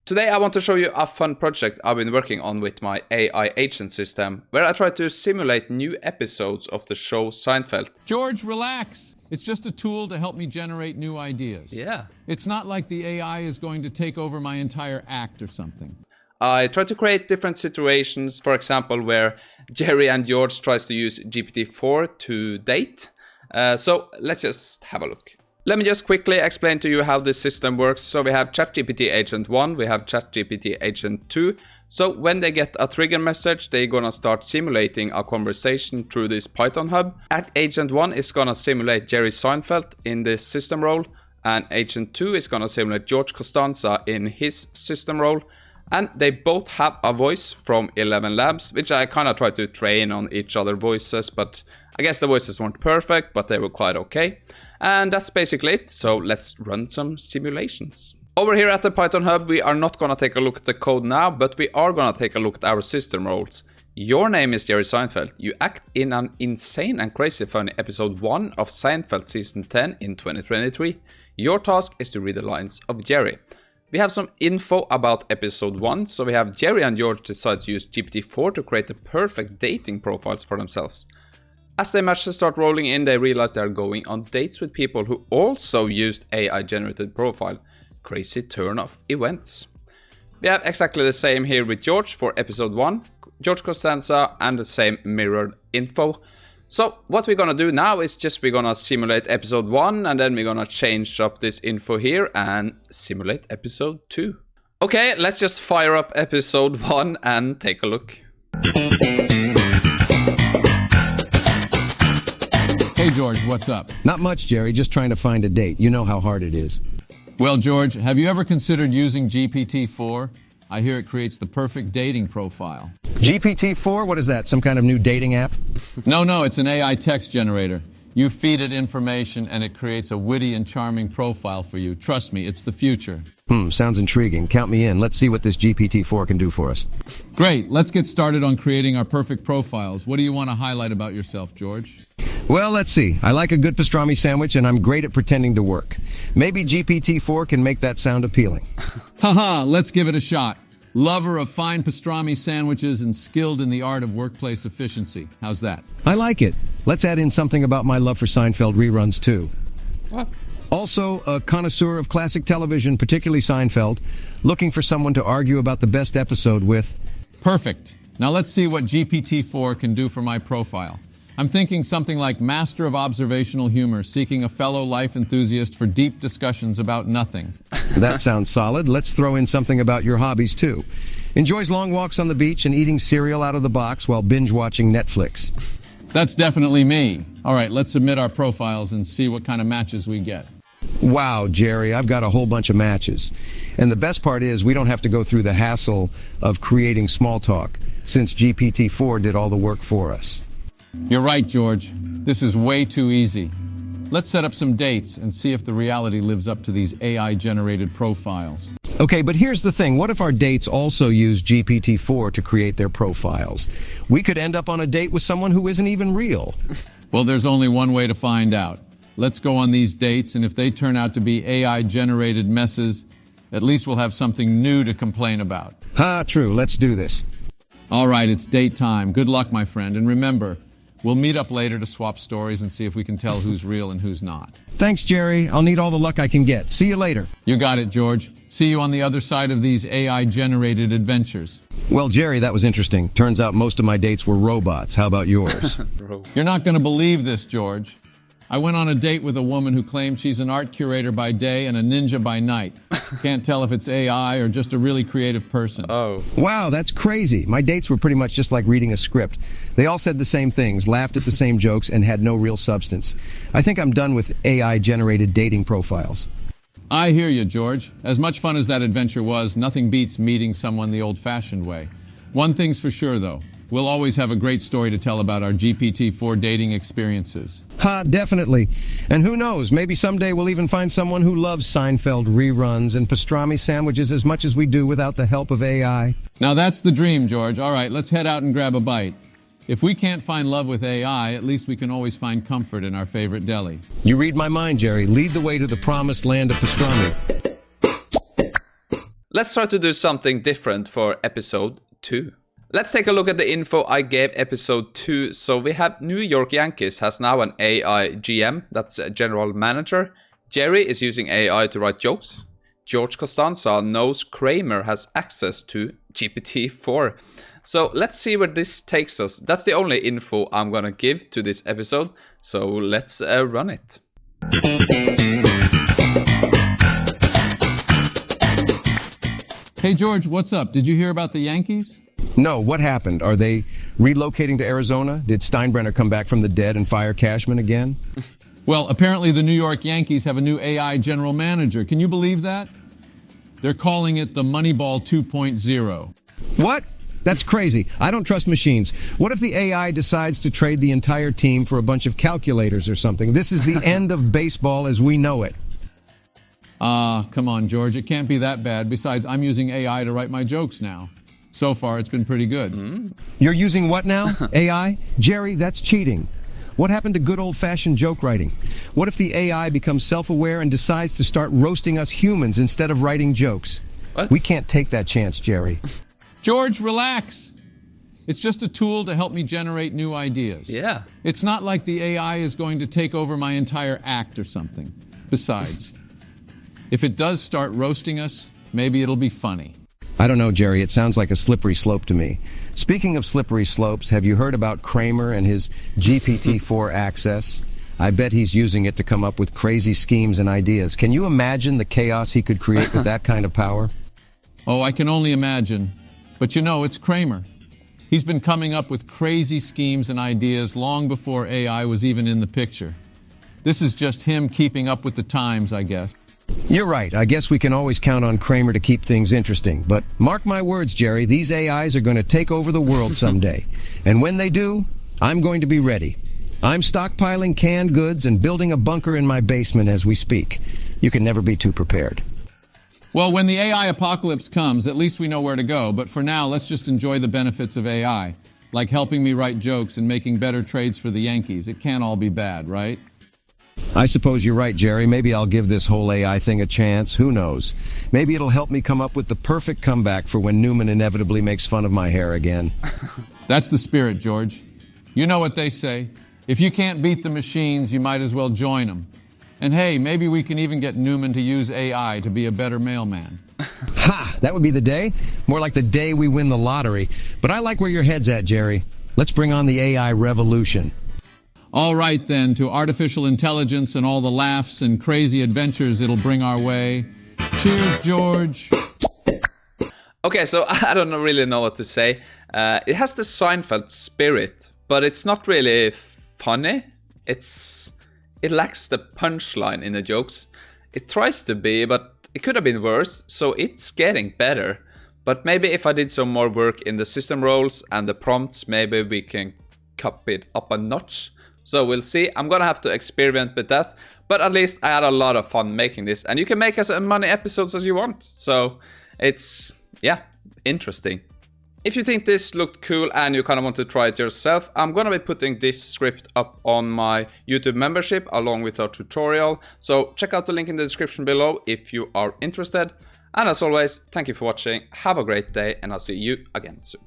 Today I want to show you a fun project I've been working on with my AI agent system, where I try to simulate new episodes of the show Seinfeld. George, relax. It's just a tool to help me generate new ideas. Yeah. It's not like the AI is going to take over my entire act or something. I try to create different situations, for example, where Jerry and George tries to use GPT-4 to date. So let's just have a look. Let me just quickly explain to you how this system works. So we have ChatGPT Agent 1, we have ChatGPT Agent 2. So when they get a trigger message, they're gonna start simulating a conversation through this Python hub. Agent 1 is gonna simulate Jerry Seinfeld in this system role, and Agent 2 is gonna simulate George Costanza in his system role. And they both have a voice from 11 Labs, which I kind of tried to train on each other voices, but I guess the voices weren't perfect, but they were quite okay. And that's basically it, so let's run some simulations. Over here at the Python hub, we are not gonna take a look at the code now, but we are gonna take a look at our system roles. Your name is Jerry Seinfeld. You act in an insane and crazy funny episode 1 of Seinfeld season 10 in 2023. Your task is to read the lines of Jerry. We have some info about episode 1, so we have Jerry and George decide to use GPT-4 to create the perfect dating profiles for themselves. As the matches start rolling in, they realize they are going on dates with people who also used AI-generated profile. Crazy turn-off events. We have exactly the same here with George for episode 1, George Costanza, and the same mirrored info. So what we're gonna do now is we're gonna simulate episode 1, and then we're gonna change up this info here and simulate episode 2. Okay, let's just fire up episode 1 and take a look. Hey, George, what's up? Not much, Jerry. Just trying to find a date. You know how hard it is. Well, George, have you ever considered using GPT-4? I hear it creates the perfect dating profile. GPT-4? What is that? Some kind of new dating app? No, it's an AI text generator. You feed it information and it creates a witty and charming profile for you. Trust me, it's the future. Sounds intriguing. Count me in. Let's see what this GPT-4 can do for us. Great. Let's get started on creating our perfect profiles. What do you want to highlight about yourself, George? Well, let's see. I like a good pastrami sandwich, and I'm great at pretending to work. Maybe GPT-4 can make that sound appealing. Haha, let's give it a shot. Lover of fine pastrami sandwiches and skilled in the art of workplace efficiency. How's that? I like it. Let's add in something about my love for Seinfeld reruns, too. What? Also, a connoisseur of classic television, particularly Seinfeld, looking for someone to argue about the best episode with. Perfect. Now let's see what GPT-4 can do for my profile. I'm thinking something like master of observational humor, seeking a fellow life enthusiast for deep discussions about nothing. That sounds solid. Let's throw in something about your hobbies, too. Enjoys long walks on the beach and eating cereal out of the box while binge-watching Netflix. That's definitely me. All right, let's submit our profiles and see what kind of matches we get. Wow, Jerry, I've got a whole bunch of matches. And the best part is we don't have to go through the hassle of creating small talk, since GPT-4 did all the work for us. You're right, George. This is way too easy. Let's set up some dates and see if the reality lives up to these AI-generated profiles. Okay, but here's the thing. What if our dates also use GPT-4 to create their profiles? We could end up on a date with someone who isn't even real. Well, there's only one way to find out. Let's go on these dates, and if they turn out to be AI-generated messes, at least we'll have something new to complain about. True. Let's do this. All right, it's date time. Good luck, my friend. And remember, we'll meet up later to swap stories and see if we can tell who's real and who's not. Thanks, Jerry. I'll need all the luck I can get. See you later. You got it, George. See you on the other side of these AI-generated adventures. Well, Jerry, that was interesting. Turns out most of my dates were robots. How about yours? You're not going to believe this, George. I went on a date with a woman who claims she's an art curator by day and a ninja by night. Can't tell if it's AI or just a really creative person. Oh. Wow, that's crazy. My dates were pretty much just like reading a script. They all said the same things, laughed at the same jokes, and had no real substance. I think I'm done with AI-generated dating profiles. I hear you, George. As much fun as that adventure was, nothing beats meeting someone the old-fashioned way. One thing's for sure, though. We'll always have a great story to tell about our GPT-4 dating experiences. Definitely. And who knows, maybe someday we'll even find someone who loves Seinfeld reruns and pastrami sandwiches as much as we do without the help of AI. Now that's the dream, George. All right, let's head out and grab a bite. If we can't find love with AI, at least we can always find comfort in our favorite deli. You read my mind, Jerry. Lead the way to the promised land of pastrami. Let's try to do something different for episode 2. Let's take a look at the info I gave episode 2. So we have New York Yankees has now an AI GM, that's a general manager. Jerry is using AI to write jokes. George Costanza knows Kramer has access to GPT-4. So let's see where this takes us. That's the only info I'm gonna give to this episode. So let's run it. Hey George, what's up? Did you hear about the Yankees? No, what happened? Are they relocating to Arizona? Did Steinbrenner come back from the dead and fire Cashman again? Well, apparently the New York Yankees have a new AI general manager. Can you believe that? They're calling it the Moneyball 2.0. What? That's crazy. I don't trust machines. What if the AI decides to trade the entire team for a bunch of calculators or something? This is the end of baseball as we know it. Come on, George. It can't be that bad. Besides, I'm using AI to write my jokes now. So far, it's been pretty good. You're using what now? AI? Jerry, that's cheating. What happened to good old-fashioned joke writing? What if the AI becomes self-aware and decides to start roasting us humans instead of writing jokes? What? We can't take that chance, Jerry. George, relax. It's just a tool to help me generate new ideas. Yeah. It's not like the AI is going to take over my entire act or something. Besides, if it does start roasting us, maybe it'll be funny. I don't know, Jerry. It sounds like a slippery slope to me. Speaking of slippery slopes, have you heard about Kramer and his GPT-4 access? I bet he's using it to come up with crazy schemes and ideas. Can you imagine the chaos he could create with that kind of power? Oh, I can only imagine. But you know, it's Kramer. He's been coming up with crazy schemes and ideas long before AI was even in the picture. This is just him keeping up with the times, I guess. You're right. I guess we can always count on Kramer to keep things interesting. But mark my words, Jerry, these AIs are going to take over the world someday. And when they do, I'm going to be ready. I'm stockpiling canned goods and building a bunker in my basement as we speak. You can never be too prepared. Well, when the AI apocalypse comes, at least we know where to go. But for now, let's just enjoy the benefits of AI, like helping me write jokes and making better trades for the Yankees. It can't all be bad, right? I suppose you're right, Jerry. Maybe I'll give this whole AI thing a chance. Who knows? Maybe it'll help me come up with the perfect comeback for when Newman inevitably makes fun of my hair again. That's the spirit, George. You know what they say. If you can't beat the machines, you might as well join them. And hey, maybe we can even get Newman to use AI to be a better mailman. Ha! That would be the day. More like the day we win the lottery. But I like where your head's at, Jerry. Let's bring on the AI revolution. All right, then, to artificial intelligence and all the laughs and crazy adventures it'll bring our way. Cheers, George. Okay, so I don't really know what to say. It has the Seinfeld spirit, but it's not really funny. It lacks the punchline in the jokes. It tries to be, but it could have been worse, so it's getting better. But maybe if I did some more work in the system roles and the prompts, maybe we can cup it up a notch. So we'll see. I'm gonna have to experiment with that. But at least I had a lot of fun making this. And you can make as many episodes as you want. So it's, yeah, interesting. If you think this looked cool and you kind of want to try it yourself, I'm gonna be putting this script up on my YouTube membership along with our tutorial. So check out the link in the description below if you are interested. And as always, thank you for watching. Have a great day and I'll see you again soon.